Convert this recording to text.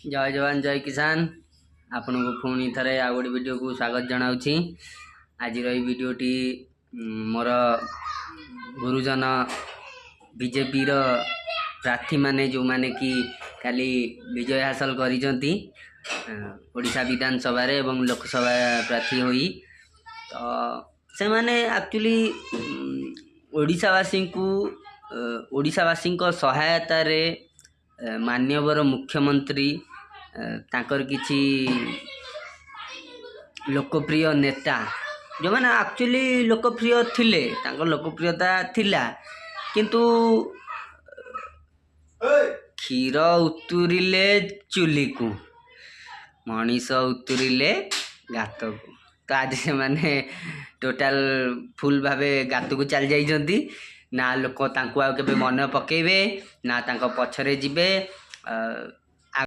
जय जवान जय किसान आपन को पुणी थे आ गए वीडियो को स्वागत जनाऊँगी। आज वीडियोटी मोर गुरुजन बीजेपी प्रार्थी माने जो माने कि काली विजय हासिल करिसेंती ओडिशा विधानसभा रे एवं लोकसभा प्रार्थी होई तो से माने एक्चुअली ओडिशावासी को सहायता रे मान्यवर मुख्यमंत्री तांकर किछि लोकप्रिय नेता जो मैंने एक्चुअली लोकप्रिय थिले तांकर लोकप्रियता थिला किंतु क्षीर उतुरिले चुली को मनीष उतुरिले गात को तो आज से माने टोटाल फुल भावे गात को चल जाइजंती ना लोक तांको आ केबे मन पकेबे ना तांको पछरे जिबे